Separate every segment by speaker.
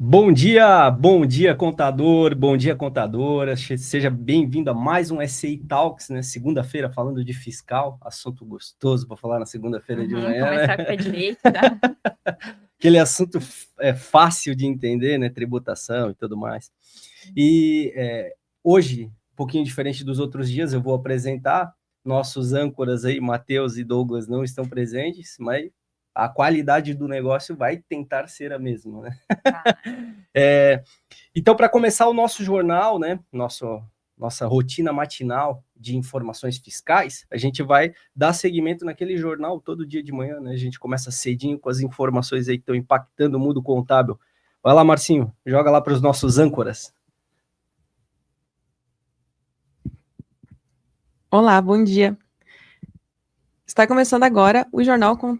Speaker 1: Bom dia, contador, bom dia, contadora. Seja bem-vindo a mais um SCI Talks, né? Segunda-feira, falando de fiscal, assunto gostoso para falar na segunda-feira de manhã,
Speaker 2: Começar
Speaker 1: né?
Speaker 2: com pé direito, tá?
Speaker 1: Aquele assunto fácil de entender, né? Tributação e tudo mais. E hoje, um pouquinho diferente dos outros dias, eu vou apresentar nossos âncoras aí, Matheus e Douglas não estão presentes, mas a qualidade do negócio vai tentar ser a mesma, né? Então, para começar o nosso jornal, né, nossa rotina matinal de informações fiscais, a gente vai dar seguimento naquele jornal todo dia de manhã, né? A gente começa cedinho com as informações aí que estão impactando o mundo contábil. Vai lá, Marcinho, joga lá para os nossos âncoras.
Speaker 3: Olá, bom dia. Está começando agora o Jornal com...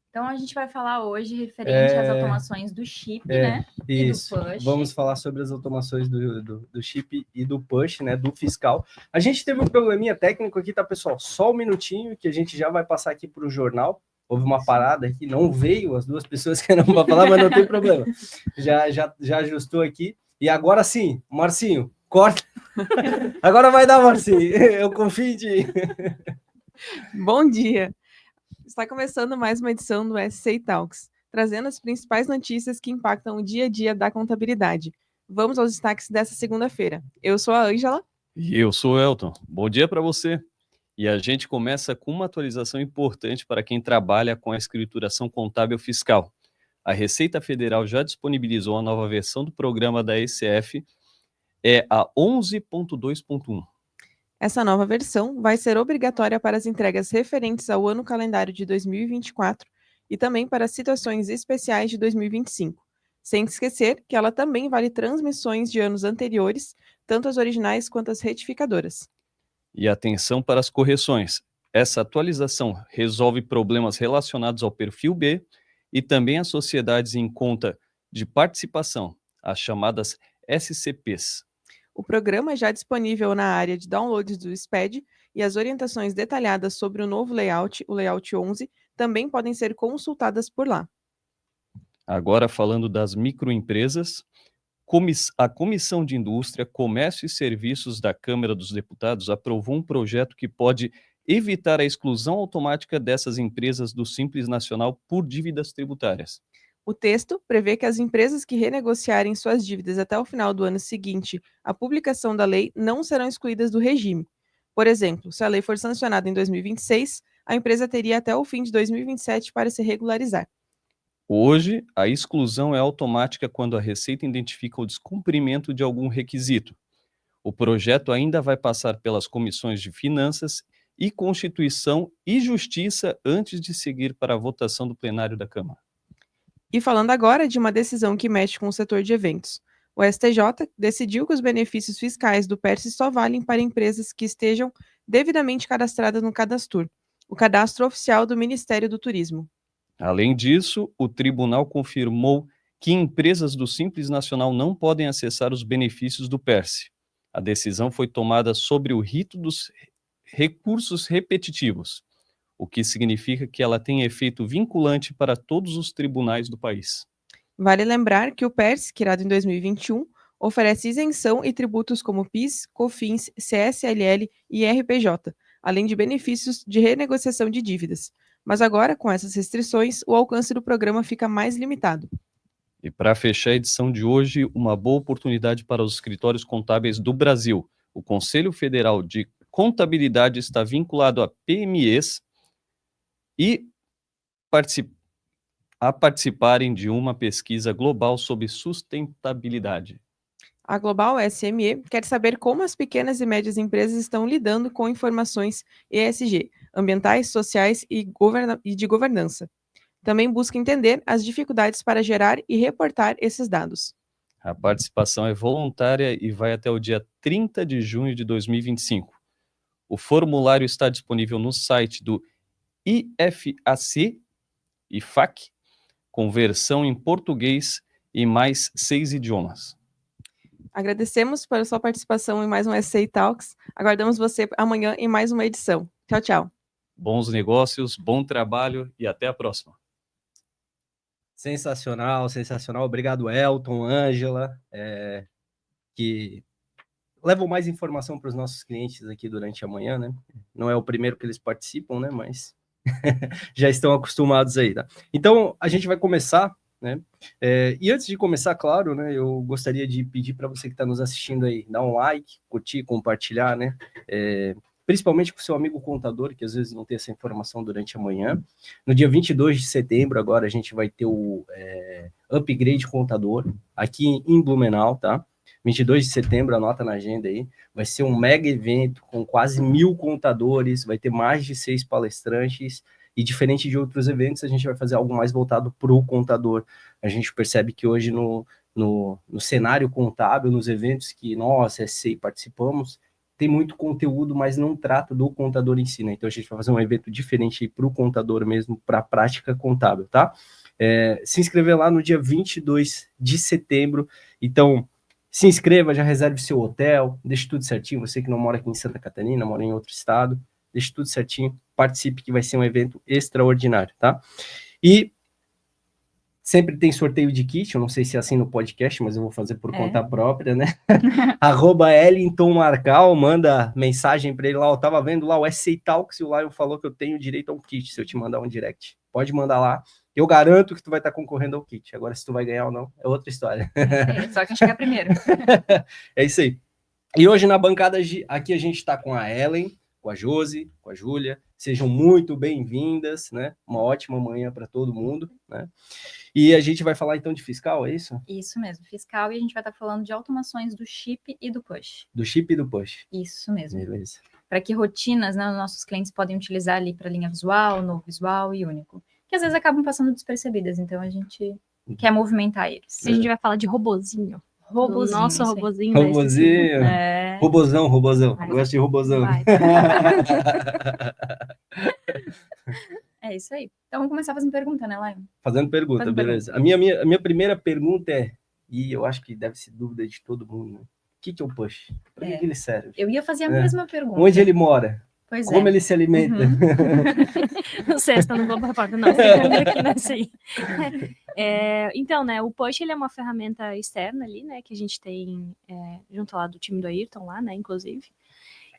Speaker 2: Então, a gente vai falar hoje referente às automações do chip, né?
Speaker 1: Isso.
Speaker 2: E do push.
Speaker 1: Vamos falar sobre as automações do chip e do push, né? Do fiscal. A gente teve um probleminha técnico aqui, tá, pessoal? Só um minutinho que a gente já vai passar aqui para o jornal. Houve uma parada aqui, não veio as duas pessoas que eram para falar, mas não tem problema. Já ajustou aqui. E agora sim, Marcinho, corta. Agora vai dar, Marcinho. Eu confio em ti.
Speaker 3: Bom dia. Está começando mais uma edição do SCI Talks, trazendo as principais notícias que impactam o dia a dia da contabilidade. Vamos aos destaques dessa segunda-feira. Eu sou a Ângela.
Speaker 4: E eu sou o Elton. Bom dia para você. E a gente começa com uma atualização importante para quem trabalha com a escrituração contábil fiscal. A Receita Federal já disponibilizou a nova versão do programa da ECF, a 11.2.1.
Speaker 3: Essa nova versão vai ser obrigatória para as entregas referentes ao ano calendário de 2024 e também para situações especiais de 2025. Sem esquecer que ela também vale transmissões de anos anteriores, tanto as originais quanto as retificadoras.
Speaker 4: E atenção para as correções. Essa atualização resolve problemas relacionados ao perfil B e também às sociedades em conta de participação, as chamadas SCPs.
Speaker 3: O programa é já disponível na área de downloads do SPED e as orientações detalhadas sobre o novo layout, o layout 11, também podem ser consultadas por lá.
Speaker 4: Agora falando das microempresas, a Comissão de Indústria, Comércio e Serviços da Câmara dos Deputados aprovou um projeto que pode evitar a exclusão automática dessas empresas do Simples Nacional por dívidas tributárias.
Speaker 3: O texto prevê que as empresas que renegociarem suas dívidas até o final do ano seguinte à publicação da lei não serão excluídas do regime. Por exemplo, se a lei for sancionada em 2026, a empresa teria até o fim de 2027 para se regularizar.
Speaker 4: Hoje, a exclusão é automática quando a Receita identifica o descumprimento de algum requisito. O projeto ainda vai passar pelas comissões de Finanças e Constituição e Justiça antes de seguir para a votação do plenário da Câmara.
Speaker 3: E falando agora de uma decisão que mexe com o setor de eventos. O STJ decidiu que os benefícios fiscais do PERSE só valem para empresas que estejam devidamente cadastradas no Cadastur, o cadastro oficial do Ministério do Turismo.
Speaker 4: Além disso, o tribunal confirmou que empresas do Simples Nacional não podem acessar os benefícios do PERSE. A decisão foi tomada sobre o rito dos recursos repetitivos, o que significa que ela tem efeito vinculante para todos os tribunais do país.
Speaker 3: Vale lembrar que o PERSE, criado em 2021, oferece isenção e tributos como PIS, COFINS, CSLL e RPJ, além de benefícios de renegociação de dívidas. Mas agora, com essas restrições, o alcance do programa fica mais limitado.
Speaker 4: E para fechar a edição de hoje, uma boa oportunidade para os escritórios contábeis do Brasil. O Conselho Federal de Contabilidade está vinculado a PMEs e participarem de uma pesquisa global sobre sustentabilidade.
Speaker 3: A Global SME quer saber como as pequenas e médias empresas estão lidando com informações ESG, ambientais, sociais e de governança. Também busca entender as dificuldades para gerar e reportar esses dados.
Speaker 4: A participação é voluntária e vai até o dia 30 de junho de 2025. O formulário está disponível no site do IFAC, com versão em português e mais 6 idiomas.
Speaker 3: Agradecemos pela sua participação em mais um SCI Talks. Aguardamos você amanhã em mais uma edição. Tchau, tchau.
Speaker 4: Bons negócios, bom trabalho e até a próxima.
Speaker 1: Sensacional, sensacional. Obrigado, Elton, Ângela, que levam mais informação para os nossos clientes aqui durante a manhã, né? Não é o primeiro que eles participam, né? Mas já estão acostumados aí, tá? Então, a gente vai começar, né? E antes de começar, claro, né? Eu gostaria de pedir para você que está nos assistindo aí, dar um like, curtir, compartilhar, né? Principalmente com o seu amigo contador, que às vezes não tem essa informação durante a manhã. No dia 22 de setembro, agora, a gente vai ter o Upgrade Contador, aqui em Blumenau, tá? 22 de setembro, anota na agenda aí, vai ser um mega evento com quase 1000 contadores, vai ter mais de 6 palestrantes, e diferente de outros eventos, a gente vai fazer algo mais voltado para o contador. A gente percebe que hoje no cenário contábil, nos eventos que nós, SCI, participamos, tem muito conteúdo, mas não trata do contador em si, né? Então a gente vai fazer um evento diferente para o contador mesmo, para a prática contábil, tá? Se inscrever lá no dia 22 de setembro, então se inscreva, já reserve seu hotel, deixe tudo certinho, você que não mora aqui em Santa Catarina, mora em outro estado, deixe tudo certinho, participe que vai ser um evento extraordinário, tá? E sempre tem sorteio de kit, eu não sei se é assim no podcast, mas eu vou fazer por conta própria, né? @Ellington Marcal, manda mensagem para ele lá, eu tava vendo lá o SCI Talks e o Lion falou que eu tenho direito a um kit, se eu te mandar um direct. Pode mandar lá, eu garanto que tu vai estar concorrendo ao kit. Agora, se tu vai ganhar ou não, é outra história.
Speaker 2: Só quem chegar primeiro.
Speaker 1: É isso aí. E hoje na bancada aqui a gente está com a Ellen, com a Josi, com a Júlia. Sejam muito bem-vindas, né? Uma ótima manhã para todo mundo, né? E a gente vai falar então de fiscal, é isso?
Speaker 2: Isso mesmo, fiscal, e a gente vai estar falando de automações do chip e do push.
Speaker 1: Do chip e do push.
Speaker 2: Isso mesmo.
Speaker 1: Beleza.
Speaker 2: Para que rotinas, né, os nossos clientes podem utilizar ali para linha visual, novo visual e único. Que às vezes acabam passando despercebidas, então a gente quer movimentar eles.
Speaker 5: A gente vai falar de robozinho.
Speaker 2: Robozinho.
Speaker 5: Nosso robozinho.
Speaker 1: Robozinho. Robozão. Gosto de robozão.
Speaker 2: É isso aí. Então vamos começar fazendo pergunta, né, Lion?
Speaker 1: Fazendo pergunta, beleza. A minha primeira pergunta e eu acho que deve ser dúvida de todo mundo, né? O que é o push? Para que ele serve?
Speaker 2: Eu ia fazer a mesma pergunta.
Speaker 1: Onde ele mora?
Speaker 2: Pois
Speaker 1: Como ele se alimenta?
Speaker 5: Não sei, se não vou para a porta, não. Aqui nessa aí. Então, né, o push ele é uma ferramenta externa ali, né, que a gente tem junto lá do time do Ayrton lá, né, inclusive,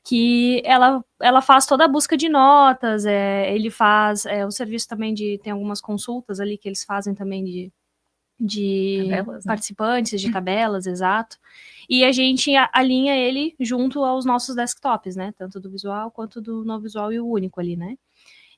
Speaker 5: que ela faz toda a busca de notas, ele faz o serviço também tem algumas consultas ali que eles fazem também de tabelas, participantes, né? De tabelas, exato. E a gente alinha ele junto aos nossos desktops, né? Tanto do visual quanto do no visual e o único ali, né?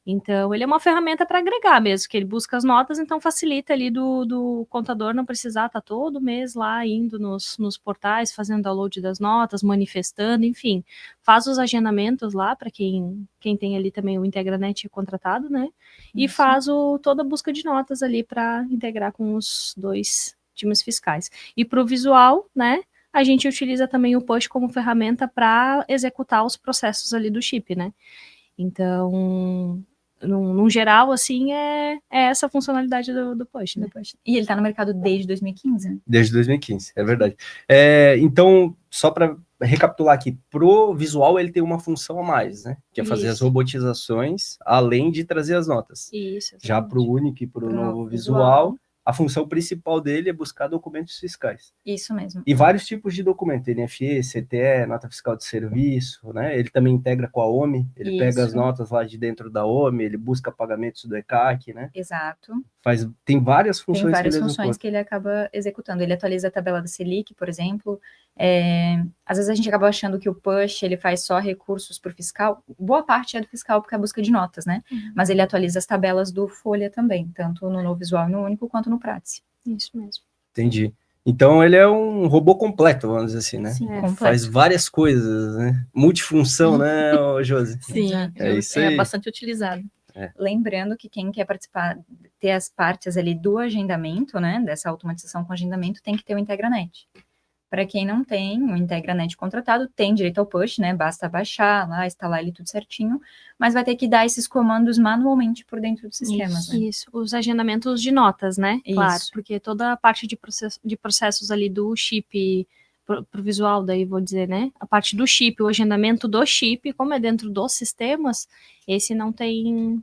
Speaker 5: Então, ele é uma ferramenta para agregar mesmo, que ele busca as notas, então facilita ali do contador não precisar estar todo mês lá indo nos portais, fazendo download das notas, manifestando, enfim. Faz os agendamentos lá para quem tem ali também o Integranet contratado, né? E faz toda a busca de notas ali para integrar com os dois times fiscais. E para o visual, né? A gente utiliza também o push como ferramenta para executar os processos ali do chip, né? Então, num geral, assim, é essa a funcionalidade do push, né?
Speaker 2: E ele está no mercado desde 2015?
Speaker 1: Desde 2015, é verdade. Então, só para recapitular aqui, pro visual ele tem uma função a mais, né? Que é fazer as robotizações, além de trazer as notas.
Speaker 2: Isso. Exatamente.
Speaker 1: Já para o único e para o novo visual, a função principal dele é buscar documentos fiscais.
Speaker 2: Isso mesmo.
Speaker 1: E vários tipos de documento, NFE, CTE, nota fiscal de serviço, né? Ele também integra com a OMI, ele pega as notas lá de dentro da OMI, ele busca pagamentos do ECAC, né?
Speaker 2: Exato.
Speaker 1: Tem várias funções.
Speaker 2: Tem várias funções que ele acaba executando. Ele atualiza a tabela da Selic, por exemplo. Às vezes a gente acaba achando que o push ele faz só recursos para o fiscal. Boa parte é do fiscal porque é a busca de notas, né? Mas ele atualiza as tabelas do Folha também, tanto no novo visual e no único, quanto no Pratice.
Speaker 5: Isso mesmo.
Speaker 1: Entendi. Então ele é um robô completo, vamos dizer assim, né?
Speaker 2: Sim,
Speaker 1: faz várias coisas, né? Multifunção, né, Josi?
Speaker 5: Sim,
Speaker 1: isso aí.
Speaker 5: É bastante utilizado.
Speaker 2: Lembrando que quem quer participar, ter as partes ali do agendamento, né, dessa automatização com agendamento, tem que ter o Integranet. Para quem não tem o Integranet contratado, tem direito ao push, né, basta baixar lá, instalar ele tudo certinho, mas vai ter que dar esses comandos manualmente por dentro dos sistemas.
Speaker 5: Isso, os agendamentos de notas, né, claro, porque toda a parte de processos ali do chip pro visual, daí vou dizer, né, a parte do chip, o agendamento do chip, como é dentro dos sistemas, esse não tem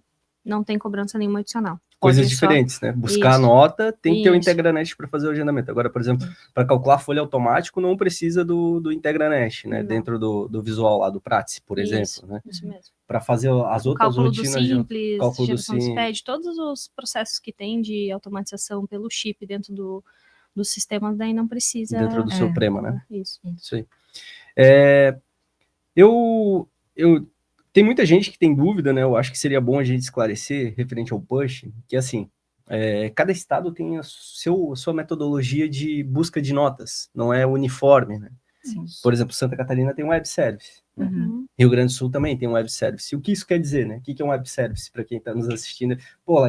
Speaker 5: cobrança nenhuma adicional.
Speaker 1: coisas
Speaker 5: Pode só-
Speaker 1: diferentes, né? Buscar a
Speaker 5: Isso.
Speaker 1: nota, tem que ter o
Speaker 5: Isso.
Speaker 1: Integranet para fazer o agendamento. Agora, por exemplo, para calcular a folha automático, não precisa do Integranet, né?
Speaker 5: Não.
Speaker 1: Dentro do visual lá, do Prati, por
Speaker 5: Isso,
Speaker 1: exemplo, né?
Speaker 5: Isso mesmo.
Speaker 1: Para fazer as
Speaker 5: O
Speaker 1: outras
Speaker 5: cálculo do
Speaker 1: rotinas
Speaker 5: simples,
Speaker 1: cálculo do
Speaker 5: geração do
Speaker 1: Simples.
Speaker 5: SPED, todos os processos que tem de automatização pelo chip dentro do sistema, daí não precisa...
Speaker 1: dentro do Suprema, né?
Speaker 5: Isso.
Speaker 1: Isso aí. Tem muita gente que tem dúvida, né? Eu acho que seria bom a gente esclarecer referente ao push, que assim, cada estado tem a sua metodologia de busca de notas, não é uniforme, né?
Speaker 2: Sim.
Speaker 1: Por exemplo, Santa Catarina tem um web service, né?
Speaker 2: Uhum.
Speaker 1: Rio Grande do Sul também tem um web service. E o que isso quer dizer, né? O que é um web service para quem está nos assistindo? Pô,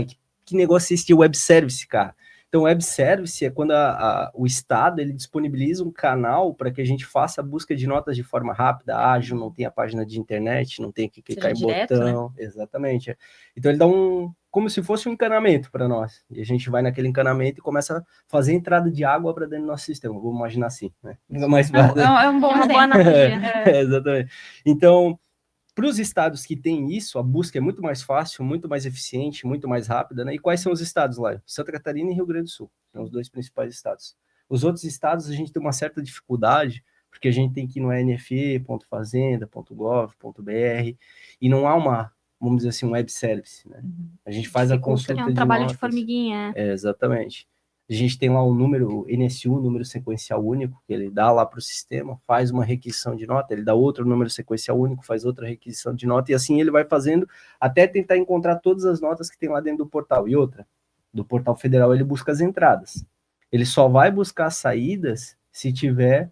Speaker 1: que negócio é esse de web service, cara? Então, web service é quando o Estado ele disponibiliza um canal para que a gente faça a busca de notas de forma rápida, ágil, não tem a página de internet, não tem que clicar em
Speaker 2: direto,
Speaker 1: botão. Né? Exatamente. Então, ele dá como se fosse um encanamento para nós. E a gente vai naquele encanamento e começa a fazer entrada de água para dentro do nosso sistema. Vamos imaginar assim, né? Mais fácil.
Speaker 2: É um bom
Speaker 5: Uma boa
Speaker 2: exemplo.
Speaker 5: analogia.
Speaker 1: Exatamente. Então, para os estados que têm isso, a busca é muito mais fácil, muito mais eficiente, muito mais rápida, né? E quais são os estados lá? Santa Catarina e Rio Grande do Sul, são os dois principais estados. Os outros estados a gente tem uma certa dificuldade, porque a gente tem que ir no nfe.fazenda.gov.br e não há vamos dizer assim, um web service, né? A gente faz a consulta
Speaker 5: É um trabalho de
Speaker 1: notas.
Speaker 5: formiguinha.
Speaker 1: Exatamente. A gente tem lá o número NSU, número sequencial único, que ele dá lá para o sistema, faz uma requisição de nota, ele dá outro número sequencial único, faz outra requisição de nota, e assim ele vai fazendo até tentar encontrar todas as notas que tem lá dentro do portal. E outra, do portal federal ele busca as entradas. Ele só vai buscar as saídas se tiver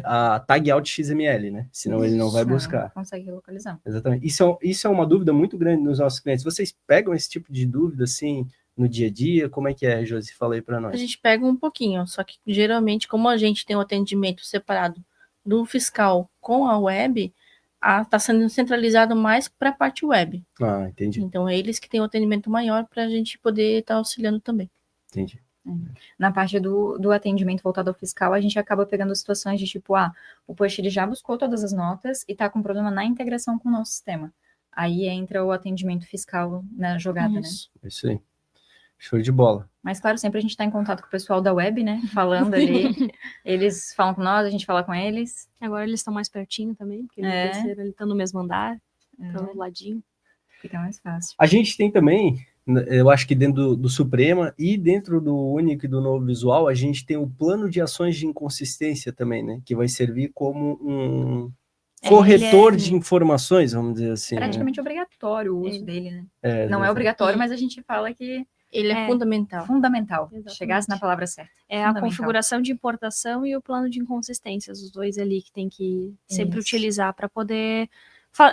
Speaker 1: a tag out XML, né? Senão ele não vai buscar.
Speaker 2: Consegue localizar.
Speaker 1: Exatamente. Isso é uma dúvida muito grande nos nossos clientes. Vocês pegam esse tipo de dúvida, assim, no dia a dia? Como é que é, Josi? Fala aí para nós.
Speaker 6: A gente pega um pouquinho, só que geralmente, como a gente tem um atendimento separado do fiscal com a web, está sendo centralizado mais para a parte web.
Speaker 1: Ah, entendi.
Speaker 6: Então, é eles que têm um atendimento maior para a gente poder estar auxiliando também.
Speaker 1: Entendi.
Speaker 2: Na parte do atendimento voltado ao fiscal, a gente acaba pegando situações de tipo, o push ele já buscou todas as notas e está com problema na integração com o nosso sistema. Aí entra o atendimento fiscal na jogada,
Speaker 6: Isso.
Speaker 2: né?
Speaker 1: Isso aí. Show de bola.
Speaker 2: Mas, claro, sempre a gente está em contato com o pessoal da web, né? Falando ali. Eles falam com nós, a gente fala com eles.
Speaker 5: Agora eles estão mais pertinho também, porque eles desceram, eles estão no mesmo andar, estão no ladinho.
Speaker 2: Fica mais fácil.
Speaker 1: A gente tem também, eu acho que dentro do Suprema e dentro do Único e do Novo Visual, a gente tem o plano de ações de inconsistência também, né? Que vai servir como um corretor de informações, vamos dizer assim.
Speaker 2: Praticamente obrigatório o uso dele, né? Não é
Speaker 1: exatamente.
Speaker 2: obrigatório, mas a gente fala que
Speaker 6: Ele é fundamental.
Speaker 2: fundamental.
Speaker 5: Exatamente.
Speaker 2: Chegasse na palavra certa.
Speaker 5: É a
Speaker 2: Fundamental.
Speaker 5: configuração de importação e o plano de inconsistências, os dois ali que tem que sempre
Speaker 2: Isso.
Speaker 5: utilizar para poder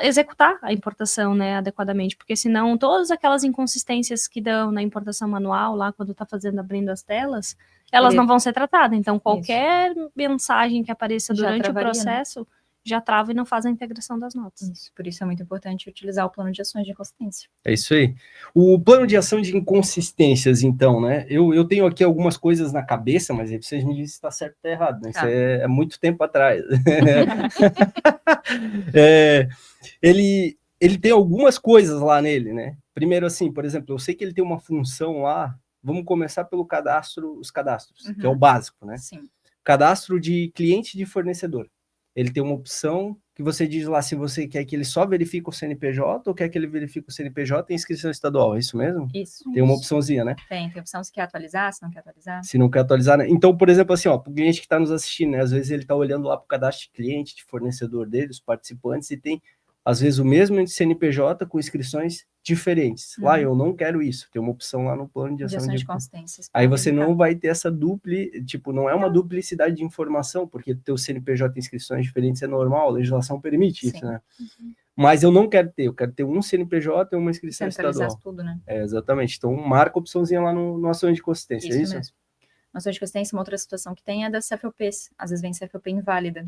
Speaker 5: executar a importação, né, adequadamente, porque senão todas aquelas inconsistências que dão na importação manual, lá quando está abrindo as telas, elas não vão ser tratadas. Então, qualquer mensagem que apareça
Speaker 2: Já
Speaker 5: durante
Speaker 2: travaria,
Speaker 5: o processo já trava e não faz a integração das notas.
Speaker 2: Isso. Por isso é muito importante utilizar o plano de ações de inconsistência.
Speaker 1: É isso aí. O plano de ação de inconsistências, então, né? Eu tenho aqui algumas coisas na cabeça, mas aí vocês me dizem se está certo ou está errado, né? Isso é muito tempo atrás. Ele tem algumas coisas lá nele, né? Primeiro, assim, por exemplo, eu sei que ele tem uma função lá. Vamos começar pelo os cadastros, que é o básico, né?
Speaker 2: Sim.
Speaker 1: Cadastro de cliente de fornecedor. Ele tem uma opção que você diz lá se você quer que ele só verifique o CNPJ ou quer que ele verifique o CNPJ e inscrição estadual, é isso mesmo?
Speaker 2: Isso.
Speaker 1: Tem uma opçãozinha, né?
Speaker 2: Tem opção se quer atualizar, se não quer atualizar.
Speaker 1: Se não quer atualizar, né? Então, por exemplo, assim, para o cliente que está nos assistindo, né? Às vezes ele está olhando lá para o cadastro de cliente, de fornecedor dele, os participantes, e tem, às vezes, o mesmo CNPJ com inscrições diferentes. Lá, eu não quero isso. Tem uma opção lá no plano de ação de
Speaker 2: consistência.
Speaker 1: Aí você não vai ter essa não é uma duplicidade de informação, porque teu CNPJ e inscrições diferentes é normal, a legislação permite isso, né? Mas eu não quero ter, eu quero ter um CNPJ e uma inscrição estadual.
Speaker 2: Tudo, né?
Speaker 1: Exatamente. Então, marca a opçãozinha lá no ação de consistência, é isso?
Speaker 2: Mesmo. No ação de consistência, uma outra situação que tem é das CFOPs. Às vezes vem CFOP inválida.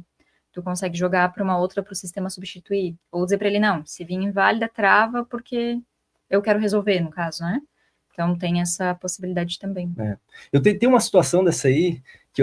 Speaker 2: Tu consegue jogar para uma outra para o sistema substituir. Ou dizer para ele, não, se vir inválida, trava porque eu quero resolver, no caso, né? Então tem essa possibilidade também.
Speaker 1: Eu tenho uma situação dessa aí, que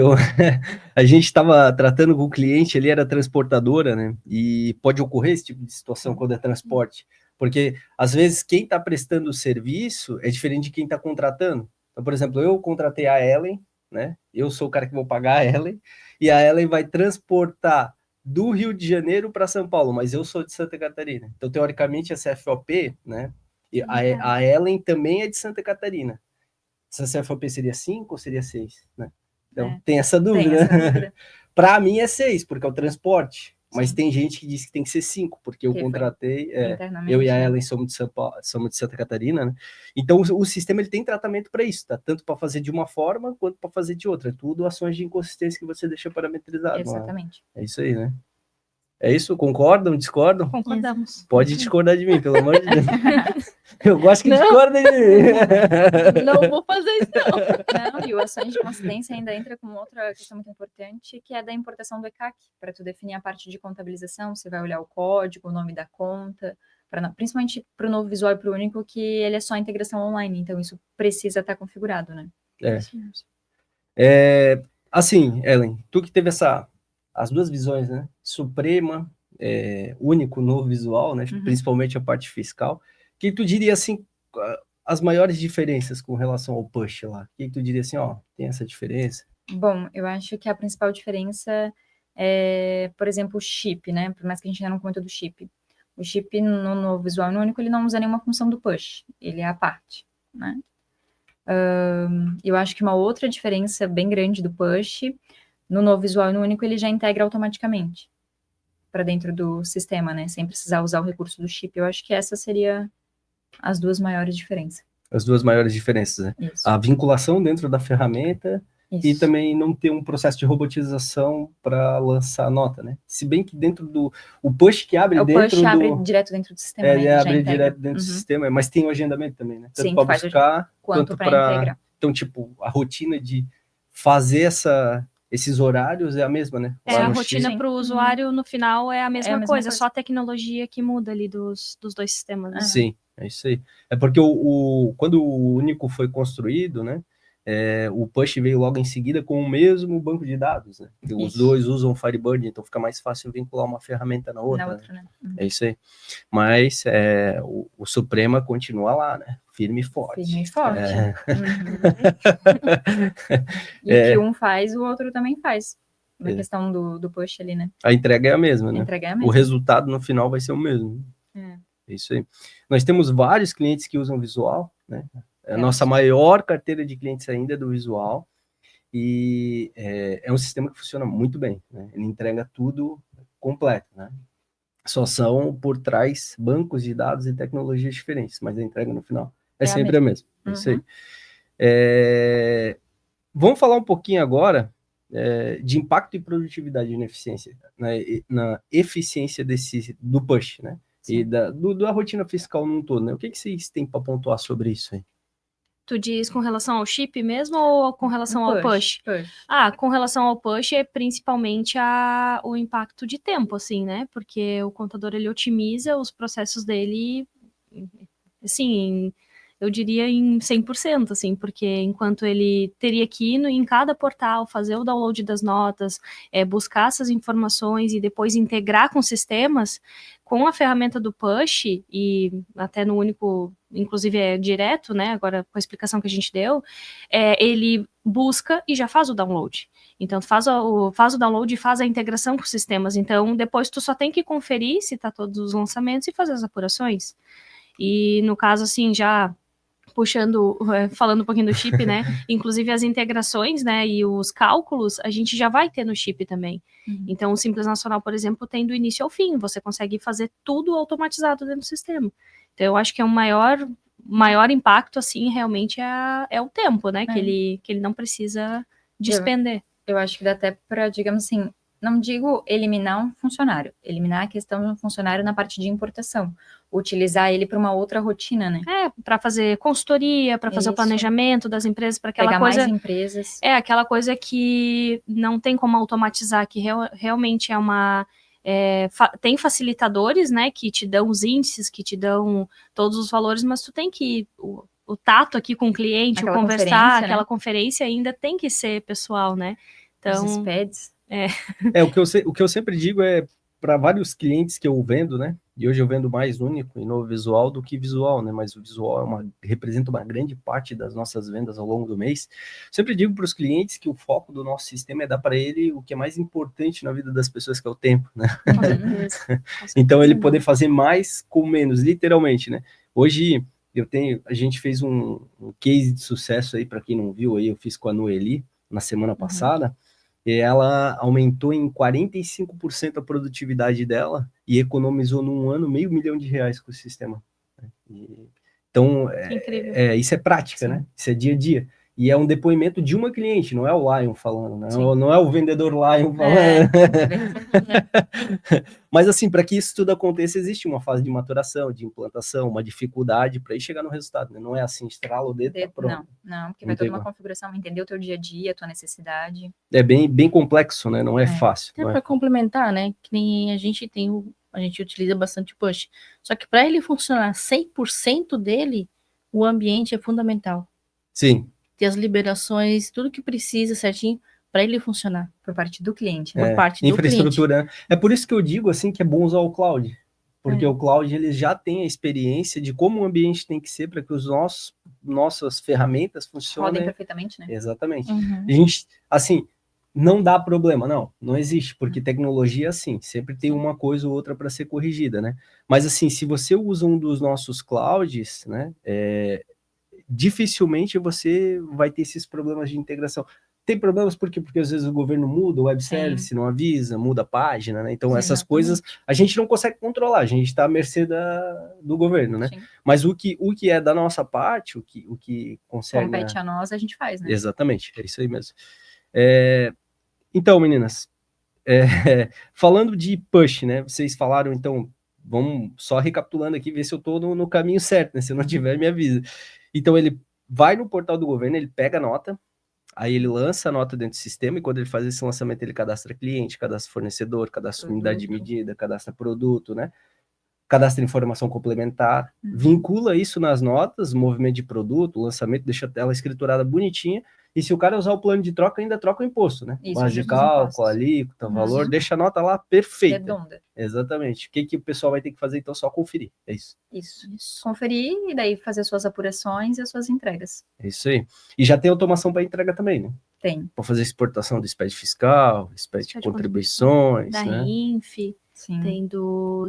Speaker 1: a gente estava tratando com o cliente, ele era transportadora, né? E pode ocorrer esse tipo de situação quando é transporte. Porque, às vezes, quem está prestando o serviço é diferente de quem está contratando. Então, por exemplo, eu contratei a Ellen, né? Eu sou o cara que vou pagar a Ellen, e a Ellen vai transportar do Rio de Janeiro para São Paulo, mas eu sou de Santa Catarina. Então, teoricamente, essa CFOP, né? E a Ellen também é de Santa Catarina. Essa CFOP seria 5 ou seria 6, né? Então, tem essa dúvida. Para mim é 6, porque é o transporte. Mas tem gente que diz que tem que ser 5, porque eu contratei, eu e a Ellen somos de São Paulo, somos de Santa Catarina, né? Então o sistema ele tem tratamento para isso, tá? Tanto para fazer de uma forma quanto para fazer de outra. É tudo ações de inconsistência que você deixa parametrizado.
Speaker 2: Exatamente.
Speaker 1: É isso aí, né? É isso? Concordam? Discordam?
Speaker 5: Concordamos.
Speaker 1: Pode discordar de mim, pelo amor de Deus. Eu gosto que discorda de mim.
Speaker 6: Não vou fazer isso, não.
Speaker 2: Não, e o ações de consistência ainda entra com outra questão muito importante, que é da importação do ECAC, para tu definir a parte de contabilização, você vai olhar o código, o nome da conta, principalmente para o novo visual e para o único, que ele é só integração online, então isso precisa estar configurado, né?
Speaker 1: Assim, Ellen, tu que teve as duas visões, né? Suprema, único, novo visual, né? Principalmente a parte fiscal. O que tu diria, assim, as maiores diferenças com relação ao push lá? O que tu diria assim, ó, tem essa diferença?
Speaker 2: Bom, eu acho que a principal diferença é, por exemplo, o chip, né? Por mais que a gente ainda não comentou do chip. O chip no novo visual e no único, ele não usa nenhuma função do push. Ele é a parte, né? Eu acho que uma outra diferença bem grande do push, no novo visual e no único, ele já integra automaticamente para dentro do sistema, né? Sem precisar usar o recurso do chip. Eu acho que essa seria as duas maiores diferenças.
Speaker 1: As duas maiores diferenças, né?
Speaker 2: Isso.
Speaker 1: A vinculação dentro da ferramenta
Speaker 2: Isso.
Speaker 1: e também não ter um processo de robotização para lançar a nota, né? Se bem que dentro do... O push que abre dentro do... O push
Speaker 2: abre direto dentro do sistema, né?
Speaker 1: Ele abre direto dentro do sistema, mas tem o agendamento também, né? Tanto para buscar, quanto para integrar. Então, tipo, a rotina de fazer esses horários é a mesma, né?
Speaker 5: A rotina para o usuário, no final, é a mesma coisa, só a tecnologia que muda ali dos dois sistemas. Né?
Speaker 1: Sim, é isso aí. É porque quando o único foi construído, né? O push veio logo em seguida com o mesmo banco de dados, né? Os dois usam o Firebird, então fica mais fácil vincular uma ferramenta na outra.
Speaker 2: Né?
Speaker 1: É isso aí. Mas o Suprema continua lá, né? Firme e forte.
Speaker 2: Firme e forte. E que um faz, o outro também faz. Na questão do push ali, né?
Speaker 1: A entrega é a mesma, né?
Speaker 2: A entrega é a mesma.
Speaker 1: O resultado no final vai ser o mesmo. É isso aí. Nós temos vários clientes que usam visual, né? A nossa maior carteira de clientes ainda é do visual. E é um sistema que funciona muito bem, né? Ele entrega tudo completo, né? Só são por trás bancos de dados e tecnologias diferentes, mas a entrega no final é sempre a mesma. É isso aí. Vamos falar um pouquinho agora de impacto e produtividade na eficiência, na eficiência do push, né? Sim. E da rotina fiscal num todo, né? O que vocês têm para pontuar sobre isso aí?
Speaker 5: Tu diz com relação ao chip mesmo ou com relação ao push? Com relação ao push é principalmente o impacto de tempo, assim, né? Porque o contador, ele otimiza os processos dele, assim, eu diria em 100%, assim, porque enquanto ele teria que ir em cada portal, fazer o download das notas, buscar essas informações e depois integrar com sistemas, com a ferramenta do push, e até no único, inclusive é direto, né, agora com a explicação que a gente deu, ele busca e já faz o download. Então, faz o download e faz a integração com os sistemas. Então, depois tu só tem que conferir se tá todos os lançamentos e fazer as apurações. E no caso, assim, já falando um pouquinho do chip, né, inclusive as integrações, né, e os cálculos, a gente já vai ter no chip também. Então, o Simples Nacional, por exemplo, tem do início ao fim, você consegue fazer tudo automatizado dentro do sistema. Então, eu acho que é o maior impacto, assim, realmente é o tempo, né, que ele não precisa despender.
Speaker 2: Eu acho que dá até para, digamos assim, não digo eliminar um funcionário, eliminar a questão do funcionário na parte de importação, utilizar ele para uma outra rotina, né?
Speaker 5: Para fazer consultoria, para fazer o planejamento das empresas, para aquela coisa...
Speaker 2: mais empresas.
Speaker 5: Aquela coisa que não tem como automatizar, que realmente é uma... tem facilitadores, né, que te dão os índices, que te dão todos os valores, mas tu tem que... O tato aqui com o cliente, o conversar, aquela conferência ainda tem que ser pessoal, né? Então...
Speaker 2: Os SPEDs.
Speaker 1: O que eu sempre digo é para vários clientes que eu vendo, né? E hoje eu vendo mais único e novo visual do que visual, né? Mas o visual representa uma grande parte das nossas vendas ao longo do mês. Sempre digo para os clientes que o foco do nosso sistema é dar para ele o que é mais importante na vida das pessoas, que é o tempo, né?
Speaker 5: Com certeza.
Speaker 1: Então ele poder fazer mais com menos, literalmente, né? Hoje a gente fez um case de sucesso aí, para quem não viu aí, eu fiz com a Noeli na semana passada. E ela aumentou em 45% a produtividade dela e economizou num ano R$500 mil com o sistema. Então,
Speaker 5: Incrível.
Speaker 1: isso é prática,
Speaker 2: Sim.
Speaker 1: né? Isso é dia a dia. E é um depoimento de uma cliente, não é o Lion falando, né?
Speaker 2: Sim.
Speaker 1: Não é o vendedor Lion falando. Mas assim, para que isso tudo aconteça, existe uma fase de maturação, de implantação, uma dificuldade para ir chegar no resultado, né? Não é assim, estrala o dedo, tá pronto.
Speaker 2: Não, porque
Speaker 1: Não
Speaker 2: vai
Speaker 1: tem
Speaker 2: toda uma
Speaker 1: como.
Speaker 2: configuração, entender o teu dia a dia, a tua necessidade.
Speaker 1: É bem complexo, né? Não é fácil.
Speaker 6: Até
Speaker 1: Não é
Speaker 6: para complementar, né? Que nem a gente a gente utiliza bastante o push. Só que para ele funcionar 100% dele, o ambiente é fundamental.
Speaker 1: Sim.
Speaker 6: Ter as liberações, tudo que precisa certinho para ele funcionar.
Speaker 2: Por parte do cliente.
Speaker 6: Por parte do cliente.
Speaker 1: Infraestrutura, né? É por isso que eu digo assim que é bom usar o cloud. Porque o cloud ele já tem a experiência de como o ambiente tem que ser para que os nossas ferramentas funcionem.
Speaker 2: Rodem perfeitamente, né?
Speaker 1: Exatamente.
Speaker 6: Uhum.
Speaker 1: A gente, assim, não dá problema, não existe, porque tecnologia, assim, sempre tem uma coisa ou outra para ser corrigida, né? Mas, assim, se você usa um dos nossos clouds, né, dificilmente você vai ter esses problemas de integração. Tem problemas por quê? Porque às vezes o governo muda, o web service não avisa, muda a página, né? Então, essas coisas a gente não consegue controlar, a gente está à mercê do governo, né?
Speaker 2: Sim.
Speaker 1: Mas o que é da nossa parte, o que concerne...
Speaker 2: Compete a nós, a gente faz, né?
Speaker 1: Exatamente, é isso aí mesmo. Então, meninas, falando de push, né? Vocês falaram, então, vamos só recapitulando aqui, ver se eu estou no caminho certo, né? Se eu não tiver, me avisa. Então, ele vai no portal do governo, ele pega a nota, aí ele lança a nota dentro do sistema, e quando ele faz esse lançamento, ele cadastra cliente, cadastra fornecedor, cadastra unidade de medida, cadastra produto, né? Cadastra informação complementar, vincula isso nas notas, movimento de produto, lançamento, deixa ela escriturada bonitinha, e se o cara usar o plano de troca, ainda troca o imposto, né?
Speaker 2: Isso,
Speaker 1: Base de
Speaker 2: ajusta os
Speaker 1: cálculo,
Speaker 2: impostos.
Speaker 1: alíquota, valor, deixa a nota lá perfeita.
Speaker 2: Redonda.
Speaker 1: Exatamente. O que o pessoal vai ter que fazer, então, só conferir. É isso.
Speaker 2: Isso. Conferir e daí fazer suas apurações e as suas entregas.
Speaker 1: É isso aí. E já tem automação para entrega também, né?
Speaker 2: Tem.
Speaker 1: Para fazer exportação do SPED fiscal, SPED de contribuições,
Speaker 5: da
Speaker 1: né?
Speaker 5: RINF.
Speaker 2: Sim.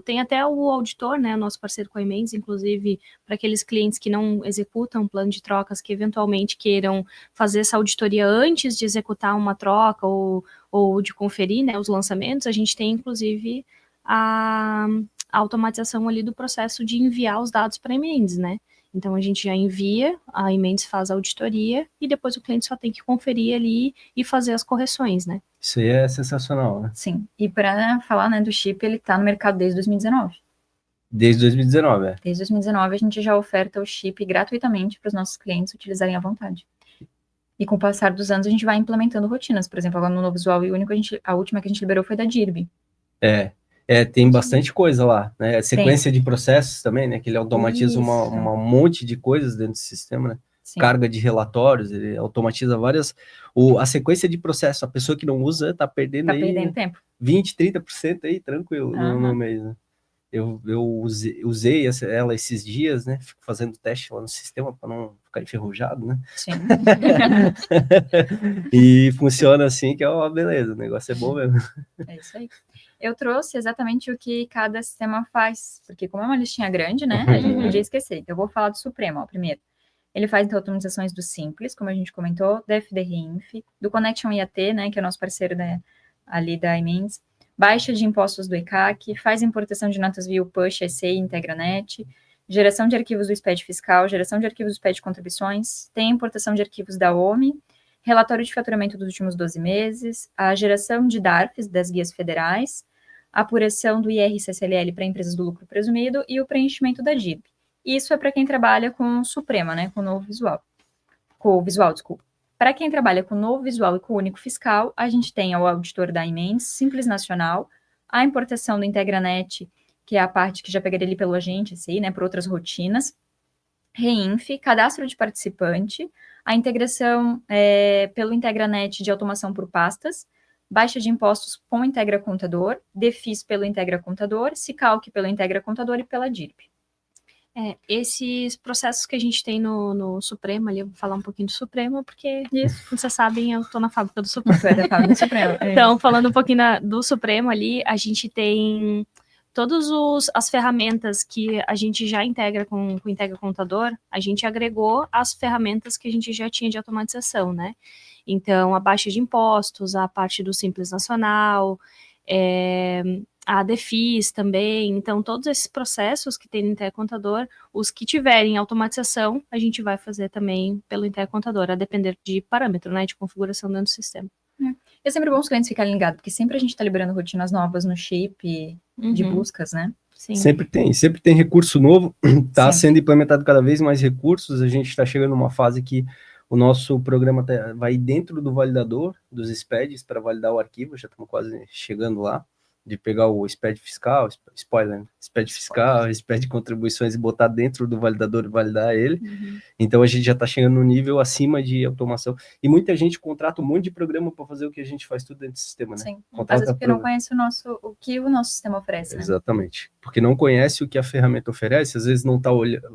Speaker 5: Tem até o auditor, né, nosso parceiro com a Emendes, inclusive, para aqueles clientes que não executam um plano de trocas, que eventualmente queiram fazer essa auditoria antes de executar uma troca ou de conferir, né, os lançamentos, a gente tem, inclusive, a automatização ali do processo de enviar os dados para a Emendes, né? Então, a gente já envia, a Emendes faz a auditoria e depois o cliente só tem que conferir ali e fazer as correções, né?
Speaker 1: Isso aí é sensacional, né?
Speaker 2: Sim. E para falar, né, do chip, ele está no mercado desde 2019.
Speaker 1: Desde 2019, é.
Speaker 2: Desde 2019, a gente já oferta o chip gratuitamente para os nossos clientes utilizarem à vontade. E com o passar dos anos, a gente vai implementando rotinas. Por exemplo, agora no novo visual e único, a última que a gente liberou foi da DIRB.
Speaker 1: Tem bastante coisa lá, né? Sequência de processos também, né? Que ele automatiza um monte de coisas dentro do sistema, né? Sim. Carga de relatórios, ele automatiza várias... a sequência de processo, a pessoa que não usa tá perdendo
Speaker 2: tempo.
Speaker 1: 20%, 30% aí, tranquilo, no mês, né? Eu usei ela esses dias, né? Fico fazendo teste lá no sistema para não ficar enferrujado, né?
Speaker 2: Sim.
Speaker 1: E funciona assim, que é uma beleza, o negócio é bom mesmo.
Speaker 2: É isso aí. Eu trouxe exatamente o que cada sistema faz, porque como é uma listinha grande, né? A gente podia esquecer. Então, eu vou falar do Supremo, ó, primeiro. Ele faz então automatizações do Simples, como a gente comentou, da FDRINF, do Connection IAT, né? Que é o nosso parceiro ali da Emendes. Baixa de impostos do ECAC, faz importação de notas via Push, EC e Integranet, geração de arquivos do SPED fiscal, geração de arquivos do SPED de contribuições, tem importação de arquivos da OMI, relatório de faturamento dos últimos 12 meses, a geração de DARFs das guias federais, a apuração do IR-CCLL para empresas do lucro presumido e o preenchimento da DIB. Isso é para quem trabalha com o Suprema, né, com o novo visual. Com o visual, desculpa. Para quem trabalha com o novo visual e com o único fiscal, a gente tem o auditor da Emendes, Simples Nacional, a importação do Integranet, que é a parte que já pegaria ali pelo agente, assim, né, por outras rotinas, REINF, cadastro de participante, a integração pelo Integranet de automação por pastas, baixa de impostos com Integra Contador, DEFIS pelo Integra Contador, SICALC pelo Integra Contador e pela DIRP.
Speaker 5: Esses processos que a gente tem no Supremo ali, eu vou falar um pouquinho do Supremo, porque, como vocês sabem, eu tô na fábrica do Supremo. Então, falando um pouquinho do Supremo ali, a gente tem todas as ferramentas que a gente já integra com o Integra Contador, a gente agregou as ferramentas que a gente já tinha de automatização, né? Então, a baixa de impostos, a parte do Simples Nacional, a DEFIS também. Então, todos esses processos que tem no Integra Contador, os que tiverem automatização, a gente vai fazer também pelo Integra Contador, a depender de parâmetro, né, de configuração dentro do sistema.
Speaker 2: É sempre bom os clientes ficarem ligados, porque sempre a gente está liberando rotinas novas no chip de buscas, né?
Speaker 5: Sim.
Speaker 1: Sempre tem recurso novo, está
Speaker 2: Sim.
Speaker 1: sendo implementado cada vez mais recursos, a gente está chegando numa fase que o nosso programa vai dentro do validador, dos SPEDs, para validar o arquivo, já estamos quase chegando lá, de pegar o SPED fiscal, SPED fiscal, SPED de contribuições e botar dentro do validador e validar ele. Então a gente já está chegando no nível acima de automação. E muita gente contrata um monte de programa para fazer o que a gente faz tudo dentro do sistema, né?
Speaker 2: Sim,
Speaker 1: Contrata
Speaker 2: às vezes porque não conhece o que o nosso sistema oferece, né?
Speaker 1: Exatamente. Porque não conhece o que a ferramenta oferece, às vezes não está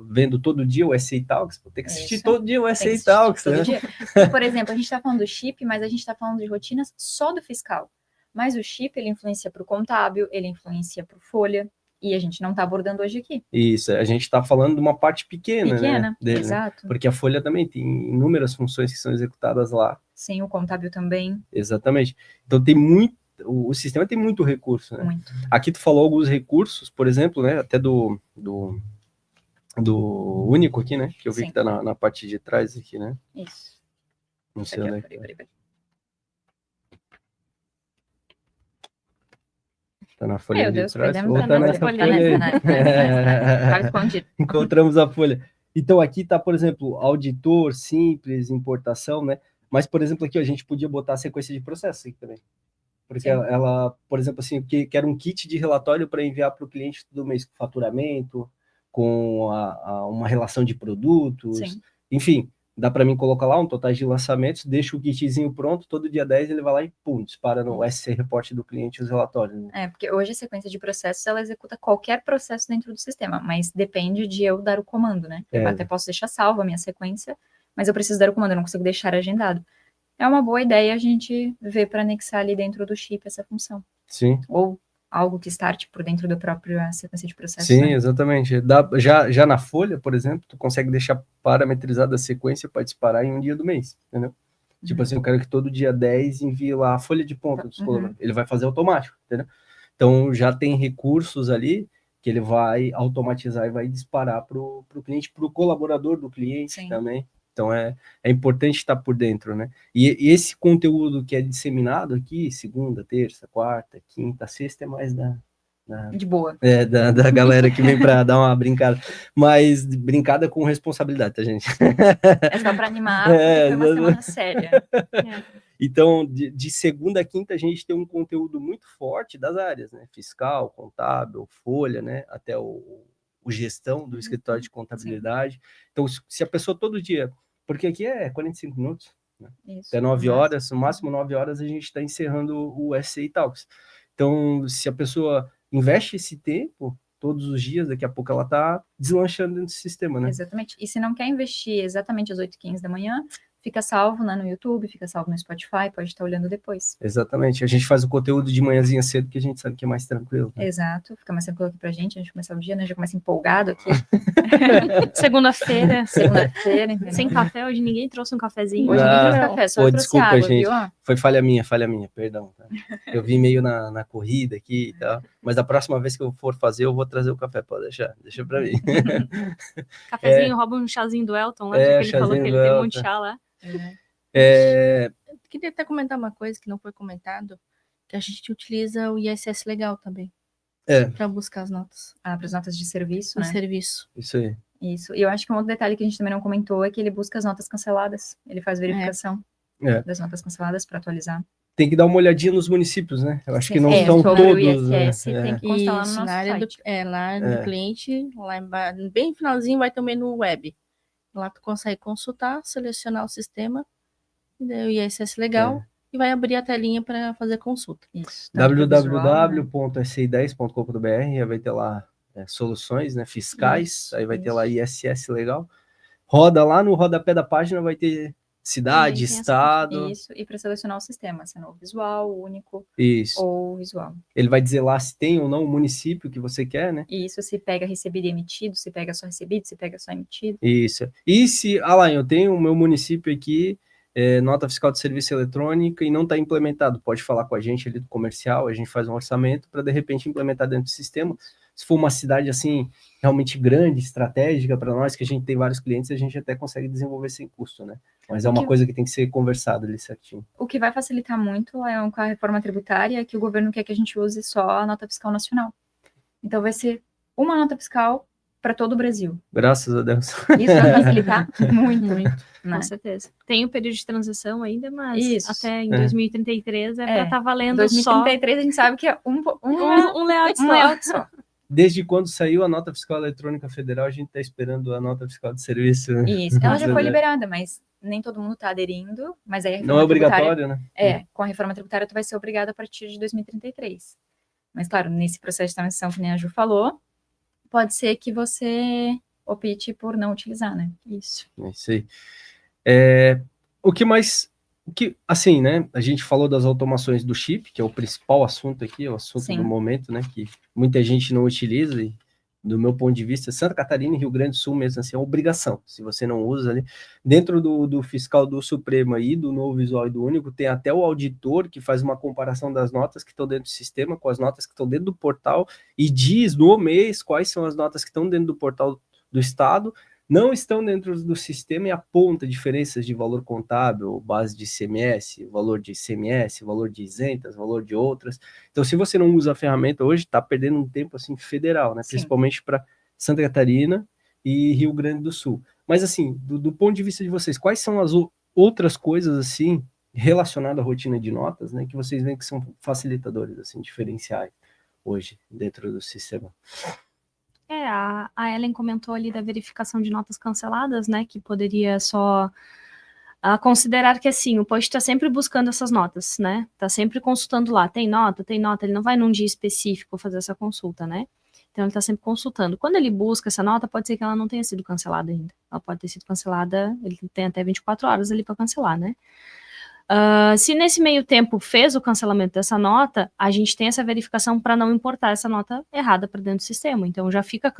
Speaker 1: vendo todo dia o SAE Talks, tem que assistir
Speaker 2: Isso.
Speaker 1: todo dia o
Speaker 2: Tem que
Speaker 1: SAE
Speaker 2: assistir
Speaker 1: Talks,
Speaker 2: todo
Speaker 1: né?
Speaker 2: dia. Por exemplo, a gente está falando do chip, mas a gente está falando de rotinas só do fiscal. Mas o chip, ele influencia para o contábil, ele influencia para o folha, e a gente não está abordando hoje aqui.
Speaker 1: Isso, a gente está falando de uma parte pequena, né, dele,
Speaker 2: exato.
Speaker 1: né? Porque a folha também tem inúmeras funções que são executadas lá.
Speaker 2: Sim, o contábil também.
Speaker 1: Exatamente. Então tem muito, o sistema tem muito recurso, né?
Speaker 2: Muito.
Speaker 1: Aqui tu falou alguns recursos, por exemplo, né, até do único aqui, né, que eu vi
Speaker 2: Sim.
Speaker 1: que tá na parte de trás aqui, né?
Speaker 2: Isso.
Speaker 1: Não sei onde é que
Speaker 2: Peraí.
Speaker 1: tá na folha
Speaker 2: Meu
Speaker 1: de
Speaker 2: Deus,
Speaker 1: trás,
Speaker 2: perdemos
Speaker 1: ou tá nessa
Speaker 5: folha
Speaker 1: folha aí.
Speaker 2: Estava escondido.
Speaker 1: Encontramos a folha. Então aqui tá, por exemplo, auditor, simples, importação, né? Mas, por exemplo, aqui ó, a gente podia botar a sequência de processo aqui também. Porque
Speaker 2: Sim.
Speaker 1: ela, por exemplo, assim, que era um kit de relatório para enviar para o cliente todo mês com faturamento, com uma relação de produtos,
Speaker 2: Sim.
Speaker 1: enfim, dá para mim colocar lá um total de lançamentos, deixa o kitzinho pronto, todo dia 10 ele vai lá e pum, dispara no SC Report do cliente os relatórios. Né?
Speaker 2: Porque hoje a sequência de processos, ela executa qualquer processo dentro do sistema, mas depende de eu dar o comando, né? Eu até posso deixar salvo a minha sequência, mas eu preciso dar o comando, eu não consigo deixar agendado. É uma boa ideia a gente ver para anexar ali dentro do chip essa função.
Speaker 1: Sim.
Speaker 2: Ou algo que starte por dentro da própria sequência de processos.
Speaker 1: Sim,
Speaker 2: né?
Speaker 1: exatamente. Já na folha, por exemplo, tu consegue deixar parametrizada a sequência para disparar em um dia do mês, entendeu? Tipo assim, eu quero que todo dia 10 envie lá a folha de ponta dos colaboradores. Ele vai fazer automático, entendeu? Então, já tem recursos ali que ele vai automatizar e vai disparar para o cliente, para o colaborador do cliente
Speaker 2: Sim.
Speaker 1: também. Então, é importante estar por dentro, né? E esse conteúdo que é disseminado aqui, segunda, terça, quarta, quinta, sexta, é mais
Speaker 2: de boa.
Speaker 1: Da galera que vem para dar uma brincada. Mas brincada com responsabilidade, tá, gente?
Speaker 2: É só para animar, porque foi uma semana séria.
Speaker 1: Então, de segunda a quinta, a gente tem um conteúdo muito forte das áreas, né? Fiscal, contábil, folha, né? Até o gestão do escritório de contabilidade. Sim. Então, se a pessoa todo dia... Porque aqui é 45 minutos, né?
Speaker 2: Isso,
Speaker 1: até 9 horas, no máximo 9 horas, a gente está encerrando o SAE Talks. Então, se a pessoa investe esse tempo todos os dias, daqui a pouco ela está deslanchando dentro do sistema, né?
Speaker 2: Exatamente. E se não quer investir exatamente às 8h15 da manhã, fica salvo lá no YouTube, fica salvo no Spotify, pode estar olhando depois.
Speaker 1: Exatamente. A gente faz o conteúdo de manhãzinha cedo, que a gente sabe que é mais tranquilo. Né?
Speaker 2: Exato. Fica mais tranquilo aqui pra gente, a gente começa o dia, né? Já começa empolgado aqui.
Speaker 5: Segunda-feira.
Speaker 2: Entendeu?
Speaker 5: Sem café, hoje ninguém trouxe um cafezinho.
Speaker 2: Hoje ninguém trouxe café, só eu trouxe
Speaker 1: desculpa,
Speaker 2: água,
Speaker 1: gente.
Speaker 2: viu?
Speaker 1: Foi falha minha, perdão. Tá? Eu vim meio na corrida aqui e tal, mas a próxima vez que eu for fazer, eu vou trazer o café, pode deixa pra mim.
Speaker 5: Cafezinho, rouba um chazinho do Elton, lá, já que ele falou que ele tem um monte de chá lá.
Speaker 6: Eu queria até comentar uma coisa que não foi comentado, que a gente utiliza o ISS Legal também. Para buscar as notas.
Speaker 2: Para as notas de serviço,
Speaker 6: né?
Speaker 2: né?
Speaker 6: Serviço.
Speaker 1: Isso aí.
Speaker 2: Isso. E eu acho que um outro detalhe que a gente também não comentou é que ele busca as notas canceladas. Ele faz verificação das notas canceladas para atualizar.
Speaker 1: Tem que dar uma olhadinha nos municípios, né? Eu acho
Speaker 2: Sim,
Speaker 1: que não são
Speaker 2: sobre
Speaker 1: todos.
Speaker 2: O ISS, tem que constar lá no nosso
Speaker 6: na área
Speaker 2: site.
Speaker 6: lá do cliente, lá embaixo, bem no finalzinho, vai também no web. Lá tu consegue consultar, selecionar o sistema, e daí o ISS Legal, e vai abrir a telinha para fazer consulta.
Speaker 2: Isso. tanto pro visual, né?
Speaker 1: www.sci10.com.br, vai ter lá soluções, né, fiscais,
Speaker 2: Isso,
Speaker 1: aí vai ter
Speaker 2: isso.
Speaker 1: lá ISS legal. Roda lá no rodapé da página, vai ter cidade,
Speaker 5: tem essa
Speaker 1: estado,
Speaker 2: Isso, e para selecionar o sistema, se é no visual, único
Speaker 1: isso.
Speaker 2: ou visual.
Speaker 1: Ele vai dizer lá se tem ou não o município que você quer, né?
Speaker 2: E isso se pega recebido e emitido, se pega só recebido, se pega só emitido.
Speaker 1: Isso. E se, eu tenho o meu município aqui, nota fiscal de serviço eletrônica, e não está implementado, pode falar com a gente ali do comercial, a gente faz um orçamento para de repente implementar dentro do sistema. Se for uma cidade assim, realmente grande, estratégica para nós, que a gente tem vários clientes, a gente até consegue desenvolver sem custo, né? Mas é uma coisa que tem que ser conversada ali certinho.
Speaker 2: O que vai facilitar muito é com a reforma tributária, que o governo quer que a gente use só a nota fiscal nacional. Então vai ser uma nota fiscal para todo o Brasil.
Speaker 1: Graças a Deus.
Speaker 2: Isso vai facilitar muito,
Speaker 5: Muito,
Speaker 2: né?
Speaker 5: com certeza. Tem o período de transição ainda, mas
Speaker 2: Isso.
Speaker 5: até em 2033 é para estar valendo
Speaker 2: 2033 a gente sabe que é um
Speaker 5: um layout só.
Speaker 2: layout só.
Speaker 1: Desde quando saiu a nota fiscal eletrônica federal, a gente está esperando a nota fiscal de serviço.
Speaker 2: Isso. Ela já foi
Speaker 1: Brasileira.
Speaker 2: liberada, mas nem todo mundo está aderindo. Mas aí a
Speaker 1: Não é
Speaker 2: reforma tributária-
Speaker 1: obrigatório, né?
Speaker 2: Com a reforma tributária tu vai ser obrigado a partir de 2033. Mas claro, nesse processo de transição que nem a Ju falou, pode ser que você opte por não utilizar, né?
Speaker 5: Isso.
Speaker 1: É isso aí. O que mais... assim, né? A gente falou das automações do chip, que é o principal assunto aqui, o assunto
Speaker 2: Sim.
Speaker 1: do momento, né? Que muita gente não utiliza e, do meu ponto de vista, Santa Catarina e Rio Grande do Sul mesmo, assim, é uma obrigação. Se você não usa ali, dentro do fiscal do Supremo aí, do Novo Visual e do Único, tem até o auditor que faz uma comparação das notas que estão dentro do sistema com as notas que estão dentro do portal e diz no mês quais são as notas que estão dentro do portal do Estado, não estão dentro do sistema e aponta diferenças de valor contábil, base de ICMS, valor de ICMS, valor de isentas, valor de outras. Então, se você não usa a ferramenta hoje, está perdendo um tempo assim federal, né?
Speaker 2: Sim.
Speaker 1: Principalmente para Santa Catarina e Rio Grande do Sul. Mas assim, do ponto de vista de vocês, quais são as outras coisas assim relacionadas à rotina de notas, né, que vocês veem que são facilitadores, assim, diferenciais hoje dentro do sistema?
Speaker 5: A Ellen comentou ali da verificação de notas canceladas, né, que poderia só considerar que, assim, o post está sempre buscando essas notas, né, está sempre consultando lá, tem nota, ele não vai num dia específico fazer essa consulta, né, então ele está sempre consultando. Quando ele busca essa nota, pode ser que ela não tenha sido cancelada ainda, ela pode ter sido cancelada, ele tem até 24 horas ali para cancelar, né. Se nesse meio tempo fez o cancelamento dessa nota, a gente tem essa verificação para não importar essa nota errada para dentro do sistema. Então já fica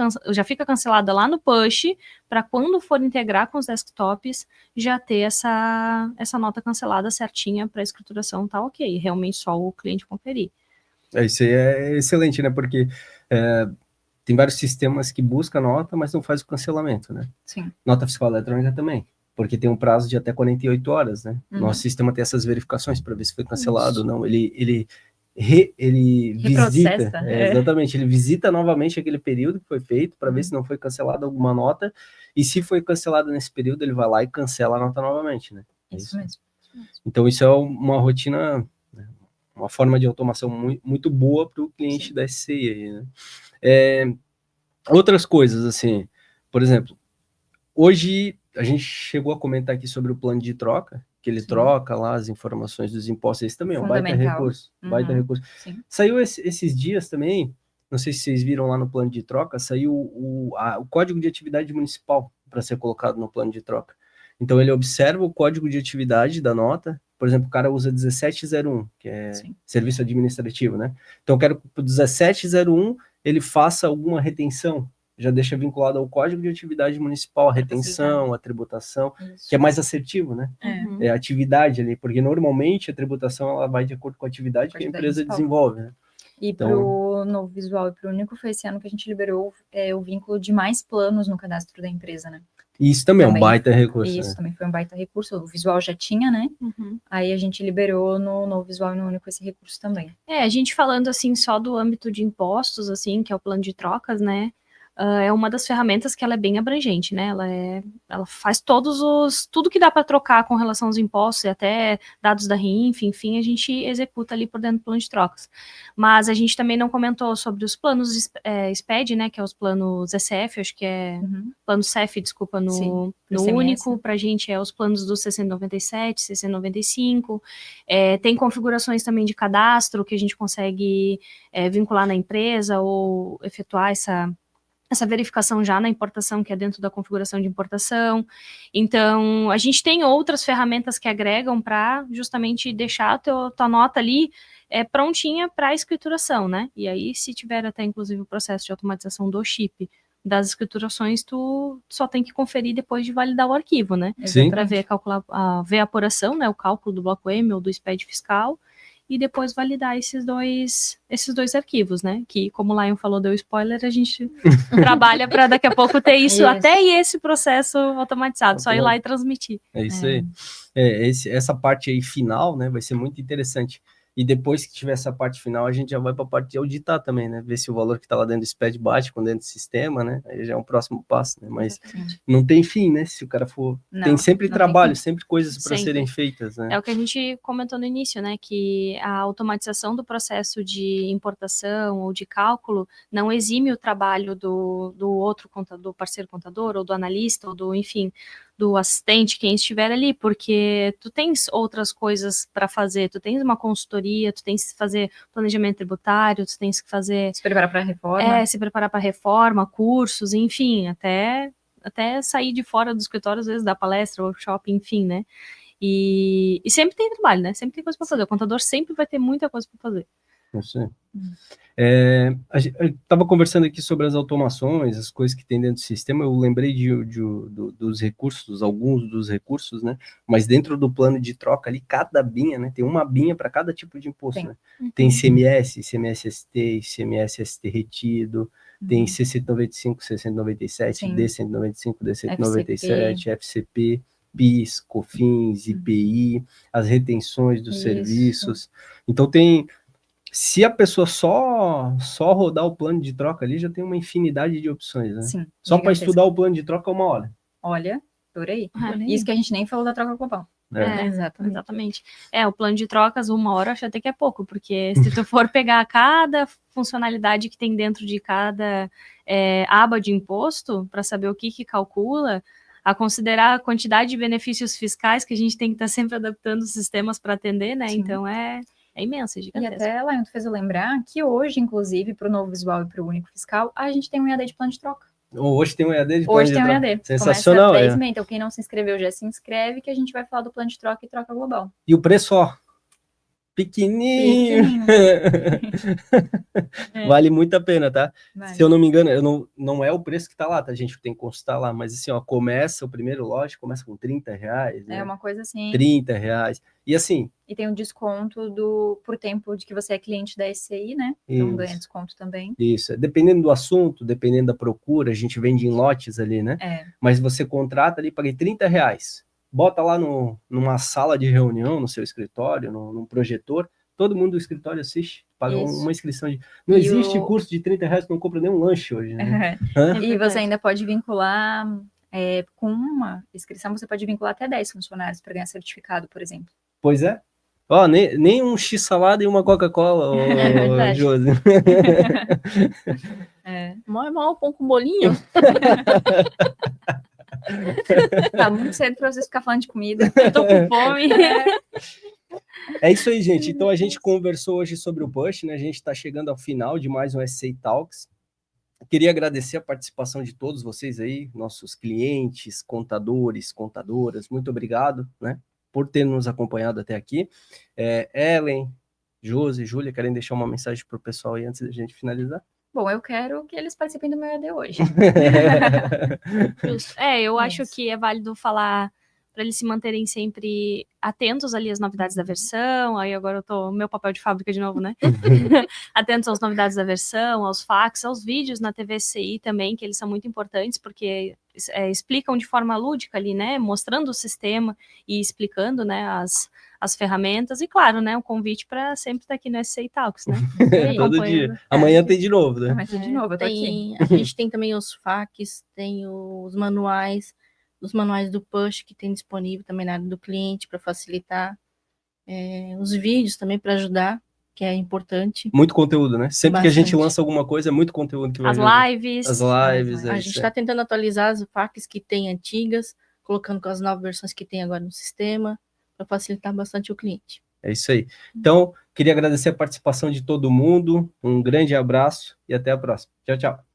Speaker 5: cancelada lá no push, para quando for integrar com os desktops, já ter essa nota cancelada certinha para a escrituração, tá ok. Realmente só o cliente conferir.
Speaker 1: Isso aí é excelente, né? Porque tem vários sistemas que buscam a nota, mas não faz o cancelamento, né?
Speaker 2: Sim.
Speaker 1: Nota fiscal eletrônica também, porque tem um prazo de até 48 horas, né?
Speaker 2: Uhum.
Speaker 1: Nosso sistema tem essas verificações para ver se foi cancelado ou
Speaker 2: Isso.
Speaker 1: não. Ele visita,
Speaker 2: Reprocessa,
Speaker 1: exatamente, ele visita novamente aquele período que foi feito para ver
Speaker 2: Uhum.
Speaker 1: se não foi cancelada alguma nota, e se foi cancelada nesse período, ele vai lá e cancela a nota novamente, né?
Speaker 2: Isso mesmo.
Speaker 1: Então isso é uma rotina, né, uma forma de automação muito boa para o cliente
Speaker 2: Sim.
Speaker 1: da SCI aí, né? Outras coisas, assim, por exemplo, hoje a gente chegou a comentar aqui sobre o plano de troca, que ele
Speaker 2: Sim.
Speaker 1: troca lá as informações dos impostos, esse também é um baita
Speaker 2: Fundamental.
Speaker 1: recurso,
Speaker 2: Uhum.
Speaker 1: baita recurso.
Speaker 2: Sim.
Speaker 1: Saiu esses dias também, não sei se vocês viram lá no plano de troca, saiu o código de atividade municipal para ser colocado no plano de troca. Então ele observa o código de atividade da nota, por exemplo, o cara usa 1701, que é
Speaker 2: Sim.
Speaker 1: serviço administrativo, né? Então eu quero que o 1701 ele faça alguma retenção, já deixa vinculado ao código de atividade municipal, a retenção, a tributação,
Speaker 2: Isso.
Speaker 1: que é mais assertivo, né?
Speaker 5: Uhum.
Speaker 1: É a atividade ali, porque normalmente a tributação ela vai de acordo com a atividade que a empresa
Speaker 2: municipal.
Speaker 1: desenvolve, né?
Speaker 2: E
Speaker 1: Então-
Speaker 2: pro Novo Visual e pro Único foi esse ano que a gente liberou o vínculo de mais planos no cadastro da empresa, né?
Speaker 1: E isso também é um
Speaker 2: Também.
Speaker 1: baita recurso,
Speaker 2: Isso
Speaker 1: né?
Speaker 2: também foi um baita recurso. O Visual já tinha, né?
Speaker 5: Uhum.
Speaker 2: Aí a gente liberou no Novo Visual e no Único esse recurso também.
Speaker 5: A gente falando assim só do âmbito de impostos, assim, que é o plano de trocas, né? é uma das ferramentas que ela é bem abrangente, né? Ela faz tudo que dá para trocar com relação aos impostos e até dados da RINF, enfim, a gente executa ali por dentro do plano de trocas. Mas a gente também não comentou sobre os planos SPED, né? Que é os planos SF, acho que é plano CEF, desculpa, no único. Para a gente é os planos do 697, 695. Tem configurações também de cadastro que a gente consegue vincular na empresa ou efetuar essa verificação já na importação, que é dentro da configuração de importação. Então, a gente tem outras ferramentas que agregam para justamente deixar a tua nota ali prontinha para a escrituração, né? E aí, se tiver até, inclusive, o processo de automatização do chip das escriturações, tu só tem que conferir depois de validar o arquivo, né? Para ver a apuração, né? O cálculo do bloco M ou do SPED fiscal, e depois validar esses dois arquivos, né? Que, como o Lion falou, deu spoiler, a gente trabalha para daqui a pouco ter isso, até esse processo automatizado, só ir lá e transmitir.
Speaker 1: É isso aí. Essa parte aí final, né, vai ser muito interessante. E depois que tiver essa parte final, a gente já vai para a parte de auditar também, né? Ver se o valor que está lá dentro do SPED bate com dentro do sistema, né? Aí já é um próximo passo, né? Mas não tem fim, né? Se o cara for... tem sempre trabalho, sempre coisas para serem feitas, né?
Speaker 5: É o que a gente comentou no início, né? Que a automatização do processo de importação ou de cálculo não exime o trabalho do outro contador, parceiro contador, ou do analista, ou do, enfim, do assistente, quem estiver ali, porque tu tens outras coisas para fazer, tu tens uma consultoria, tu tens que fazer planejamento tributário, tu tens que fazer...
Speaker 2: Se preparar para a reforma.
Speaker 5: Se preparar para a reforma, cursos, enfim, até sair de fora do escritório, às vezes, dar palestra, workshop, enfim, né? E sempre tem trabalho, né? Sempre tem coisa para fazer. O contador sempre vai ter muita coisa para fazer.
Speaker 1: Isso aí. Eu estava conversando aqui sobre as automações, as coisas que tem dentro do sistema. Eu lembrei dos recursos, alguns dos recursos, né? Mas dentro do plano de troca ali, cada binha, né? Tem uma binha para cada tipo de imposto, né? Tem ICMS, ICMS-ST, ICMS-ST retido, tem C195, C197, D195, D197, FCP, PIS, COFINS, IPI, as retenções dos serviços. Então tem... Se a pessoa só rodar o plano de troca ali, já tem uma infinidade de opções, né?
Speaker 2: Sim,
Speaker 1: só para estudar o plano de troca é 1 hora.
Speaker 2: Olha, por aí. Isso que a gente nem falou da troca global.
Speaker 5: Exatamente. O plano de trocas, 1 hora, acho até que é pouco, porque se tu for pegar cada funcionalidade que tem dentro de cada aba de imposto, para saber o que calcula, a considerar a quantidade de benefícios fiscais que a gente tem que estar sempre adaptando os sistemas para atender, né? Sim. Então é imensa, é gigantesca.
Speaker 2: E até, Lion, tu fez eu lembrar que hoje, inclusive, para o novo visual e para o único fiscal, a gente tem um EAD de plano de troca.
Speaker 1: Hoje tem um EAD de plano de troca.
Speaker 2: Hoje tem um EAD.
Speaker 1: Sensacional,
Speaker 2: Começa 10 Então, quem não se inscreveu, já se inscreve, que a gente vai falar do plano de troca e troca global.
Speaker 1: E o preço, ó, pequenininho. Vale muito a pena, tá? Vale. Se eu não me engano, não é o preço que tá lá, tá? A gente tem que consultar lá, mas assim, ó, o primeiro lote começa com R$30, né?
Speaker 2: É uma coisa assim.
Speaker 1: R$30. E assim...
Speaker 2: E tem um desconto por tempo de que você é cliente da SCI, né? Então ganha desconto também.
Speaker 1: Isso, dependendo do assunto, dependendo da procura, a gente vende em lotes ali, né? Mas você contrata ali, paguei R$30. Bota lá numa sala de reunião, no seu escritório, num projetor, todo mundo do escritório assiste, paga uma inscrição de... Não existe curso de R$30 que não compra nem um lanche hoje, né?
Speaker 2: E você ainda pode vincular, com uma inscrição, você pode vincular até 10 funcionários para ganhar certificado, por exemplo.
Speaker 1: Pois é. Ó, nem um X-salada e uma Coca-Cola, Josi.
Speaker 6: Mal pão com bolinho.
Speaker 2: Tá muito cedo para vocês ficar falando de comida. Eu tô com fome.
Speaker 1: É isso aí, gente. Então a gente conversou hoje sobre o Push, né? A gente está chegando ao final de mais um SCI Talks. Queria agradecer a participação de todos vocês aí, nossos clientes, contadores, contadoras. Muito obrigado, né, por ter nos acompanhado até aqui. Ellen, Josi, Júlia, querem deixar uma mensagem para o pessoal aí antes da gente finalizar?
Speaker 2: Bom, eu quero que eles participem do meu EAD hoje.
Speaker 5: Justo. Eu acho que é válido falar para eles se manterem sempre atentos ali às novidades da versão. Aí agora meu papel de fábrica de novo, né? Atentos às novidades da versão, aos fax, aos vídeos na TVSCI também, que eles são muito importantes, porque explicam de forma lúdica ali, né? Mostrando o sistema e explicando, né, as ferramentas e, claro, né, um convite para sempre estar aqui no SCI Talks, né?
Speaker 1: Todo
Speaker 5: Acompanhando.
Speaker 1: dia. Amanhã tem de novo, né?
Speaker 2: Mas de novo, eu tô aqui.
Speaker 6: A gente tem também os FAQs, tem os manuais do Push que tem disponível também na área do cliente para facilitar. Os vídeos também para ajudar, que é importante.
Speaker 1: Muito conteúdo, né? Sempre que a gente
Speaker 6: Bastante.
Speaker 1: lança alguma coisa, é muito conteúdo que vai
Speaker 5: As
Speaker 1: vir.
Speaker 5: lives.
Speaker 1: As lives,
Speaker 6: A
Speaker 1: é
Speaker 6: gente
Speaker 1: isso.
Speaker 6: está tentando atualizar as FAQs que tem antigas, colocando com as novas versões que tem agora no sistema, para facilitar bastante o cliente.
Speaker 1: É isso aí. Então, queria agradecer a participação de todo mundo, um grande abraço e até a próxima. Tchau, tchau.